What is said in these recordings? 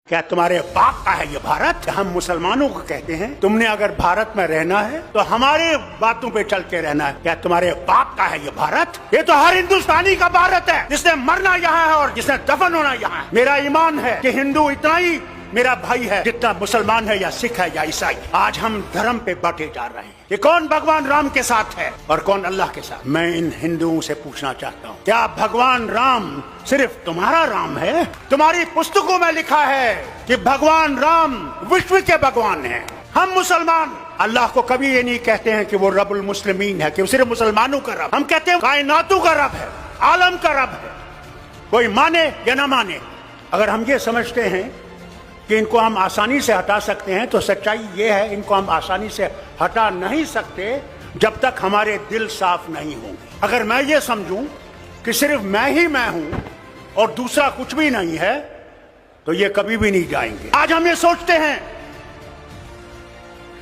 क्या तुम्हारे बाप का है ये भारत? हम मुसलमानों को कहते हैं तुमने अगर भारत में रहना है तो हमारे बातों पे चल के रहना है। क्या तुम्हारे बाप का है ये भारत? ये तो हर हिंदुस्तानी का भारत है, जिसने मरना यहाँ है और जिसने दफन होना यहाँ है। मेरा ईमान है कि हिंदू इतना ही मेरा भाई है जितना मुसलमान है या सिख है या ईसाई। आज हम धर्म पे बांटे जा रहे हैं कि कौन भगवान राम के साथ है और कौन अल्लाह के साथ। मैं इन हिंदुओं से पूछना चाहता हूँ, क्या भगवान राम सिर्फ तुम्हारा राम है? तुम्हारी पुस्तकों में लिखा है कि भगवान राम विश्व के भगवान हैं। हम मुसलमान अल्लाह को कभी ये नहीं कहते हैं कि वो रब्बुल मुस्लिमीन है, कि वो सिर्फ मुसलमानों का रब। हम कहते हैं कायनातों का रब है, आलम का रब है, कोई माने या ना माने। अगर हम ये समझते हैं कि इनको हम आसानी से हटा सकते हैं तो सच्चाई ये है, इनको हम आसानी से हटा नहीं सकते जब तक हमारे दिल साफ नहीं होंगे। अगर मैं ये समझूं कि सिर्फ मैं ही मैं हूं और दूसरा कुछ भी नहीं है तो ये कभी भी नहीं जाएंगे। आज हम ये सोचते हैं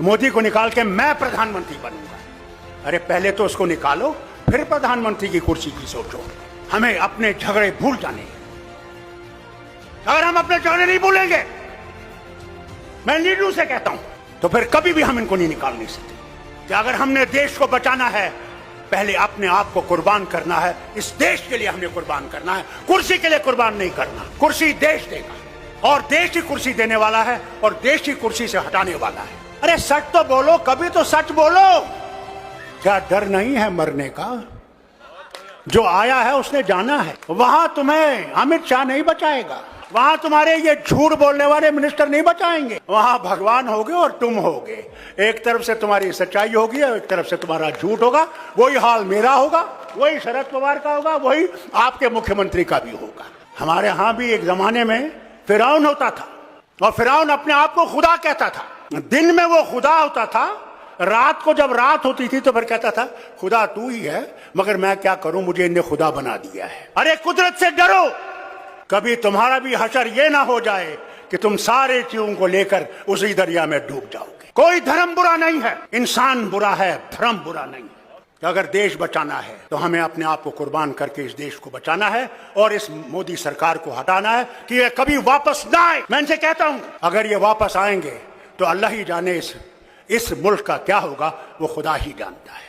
मोदी को निकाल के मैं प्रधानमंत्री बनूंगा। अरे पहले तो उसको निकालो, फिर प्रधानमंत्री की कुर्सी की सोचो। हमें अपने झगड़े भूल जाने। अगर हम अपने झगड़े नहीं भूलेंगे, मैं लीडरों से कहता हूं, तो फिर कभी भी हम इनको नहीं निकाल नहीं सकते। कि अगर हमने देश को बचाना है, पहले अपने आप को कुर्बान करना है। इस देश के लिए हमने कुर्बान करना है, कुर्सी के लिए कुर्बान नहीं करना। कुर्सी देश देगा और देश की कुर्सी देने वाला है और देश की कुर्सी से हटाने वाला है। अरे सच तो बोलो, कभी तो सच बोलो। क्या डर नहीं है मरने का? जो आया है उसने जाना है। वहां तुम्हें अमित शाह नहीं बचाएगा, वहां तुम्हारे ये झूठ बोलने वाले मिनिस्टर नहीं बचाएंगे। वहां भगवान होगे और तुम होगे। एक तरफ से तुम्हारी सच्चाई होगी और एक तरफ से तुम्हारा झूठ होगा। वही हाल मेरा होगा, वही शरद पवार का होगा, वही आपके मुख्यमंत्री का भी होगा। हमारे यहाँ भी एक जमाने में फिरौन होता था और फिरौन अपने आप को खुदा कहता था। दिन में वो खुदा होता था, रात को जब रात होती थी तो फिर कहता था खुदा तू ही है, मगर मैं क्या करूं, मुझे इन्हें खुदा बना दिया है। अरे कुदरत से डरो, कभी तुम्हारा भी हशर ये ना हो जाए कि तुम सारे चीजों को लेकर उसी दरिया में डूब जाओगे। कोई धर्म बुरा नहीं है, इंसान बुरा है, धर्म बुरा नहीं है। तो अगर देश बचाना है तो हमें अपने आप को कुर्बान करके इस देश को बचाना है और इस मोदी सरकार को हटाना है कि ये कभी वापस ना आए। मैं इनसे कहता हूं, अगर ये वापस आएंगे तो अल्लाह ही जाने इस मुल्क का क्या होगा, वो खुदा ही जानता है।